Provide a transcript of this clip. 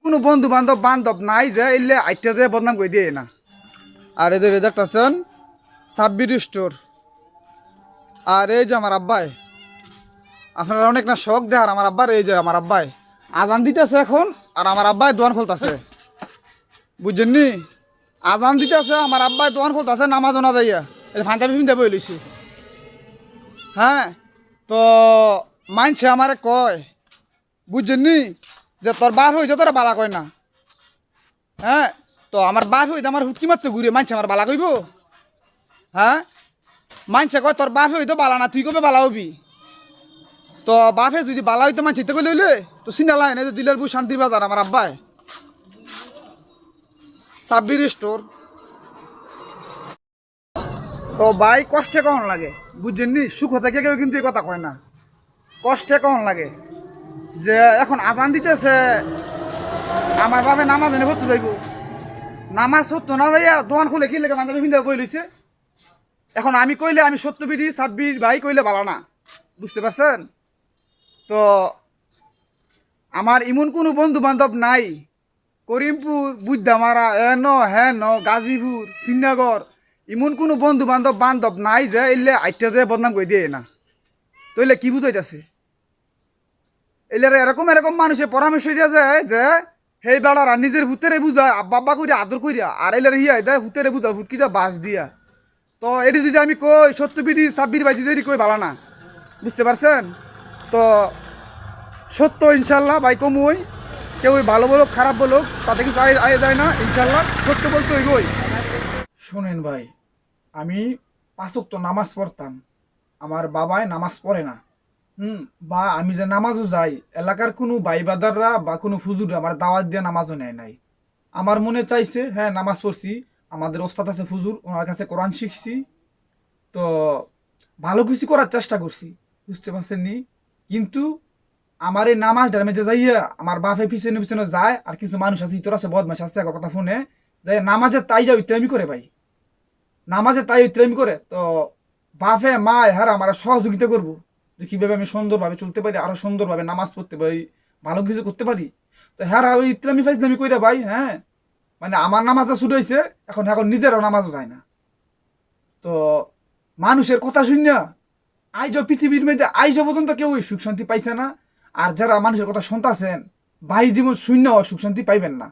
কোনো বন্ধু বান্ধব বান্ধব নাই যে এলে আইটা যে বদনাম করে দিয়ে না। আর এদের দেখতেছেন সাব্বির স্টোর। আর এই যে আমার আব্বাই, আপনারা অনেক না শখ দেখার আমার আব্বার। এই যে আমার আব্বাই আজান দিতেছে এখন, আর আমার আব্বাই দোয়ান খুলতেছে, বুঝছেন নি? আজান দিতেছে, আমার আব্বাই দোয়ান খুলতেছে, নামাজও না যাইয়া এই ফাঞ্জাবি ফিল্ম দেবো লইছি। হ্যাঁ, তো মানছে আমারে কয়, বুঝছেন নি, যে তোর বাপ হইতে তোরা বালা কয় না। হ্যাঁ, তো আমার বাপ হইতে আমার হুটকি মারতে ঘুরে মানছে আমার বালা কইব? হ্যাঁ, মানছে কয় তোর বাপ হইতে বালা না, তুই কবে বালা হবি? তো বাপে যদি বালা হইতে মানছে তো কই লইলে তো সিনালাই না যে দিলের বউ শান্তির বাজার আমার আব্বাই। সাব্বির স্টোর। তো ভাই কষ্টে কখন লাগে, বুঝছেন নি? সুখ থেকে কেউ কিন্তু এই কথা কয় না। কষ্টে কখন লাগে যে এখন আজান দিতেছে, আমার বাপে নামাজ এনে ভর্তি যাইব, নামাজ সত্য না যাইয়া দোকান খুলে কি লেগে পাঞ্জাবি ফিন্দা কই লইছে। এখন আমি কইলে আমি সত্য বিধি, সাব্বির ভাই কইলে বালা না, বুঝতে পারছেন? তো আমার এমন কোনো বন্ধু বান্ধব নাই, করিমপুর বুদ্ধমারা এন হেন গাজীপুর শ্রীনগর, এমন কোনো বন্ধু বান্ধব নাই যে এলে আইটা যে বদনাম করে দিয়ে না। তো এলে কি বুঝাইতেছে? এলে এরকম এরকম মানুষের পরামর্শ দিয়া যায় যে সেই বেড়ারা নিজের ভূতেরে বুঝায়, আব্বা আব্বা করিয়া আদর করিয়া, আর এলে হিয়াই দেয় ভূতেরে বুঝা, ভূতকি যা বাস দিয়া। তো এটি যদি আমি কই সত্য বিধি সাব্বির ভাই যদি কই ভালো না, বুঝতে পারছেন? তো সত্য ইনশাল্লাহ ভাই কমুই, কেউ ভালো বলুক খারাপ বলুক তাতে কিছু আয় যায় না, ইনশাল্লাহ সত্য বলতে হইবই। শোনেন ভাই, আমি 5 ওয়াক্ত নামাজ পড়তাম, আমার বাবাই নামাজ পড়ে না। বা আমি যে নামাজও যাই, এলাকার কোনো ভাই বাদাররা বা কোনো ফুজুররা আমার দাওয়াত দিয়ে নামাজও নেয় নাই। আমার মনে চাইছে, হ্যাঁ নামাজ পড়ছি, আমাদের ওস্তাদ আছে ফুজুর, ওনার কাছে কোরআন শিখছি, তো ভালো কিছু করার চেষ্টা করছি, বুঝতে পারছেন নি? কিন্তু আমার এই নামাজ আমি যে যাইয়া আমার বাপে পিছনে পিছনে যায়, আর কিছু মানুষ আছে ইতর আছে বদমাস আছে এক কথা শুনে যাই নামাজে তাই যাও ইত্রামি করে ভাই, নামাজে তাই ইত্রামি করে। তো বাপে মা হ্যাঁ আমার সহযোগিতা করবো যে কীভাবে আমি সুন্দরভাবে চলতে পারি, আরো সুন্দরভাবে নামাজ পড়তে পারি, ভালো কিছু করতে পারি। তো হ্যাঁ ওই ইত্রামি ফাইজলামি কইরা ভাই, হ্যাঁ মানে আমার নামাজটা শুরু হয়েছে, এখন এখন নিজেরও নামাজও যায় না। তো মানুষের কথা শুনিয়া আইজ পৃথিবীর মধ্যে আইজ পর্যন্ত কেউ সুখ শান্তি পাইছে না। আর যারা মানুষের কথা শুনতেছেন ভাই জীবন শূন্য সুখ শান্তি পাইবেন না।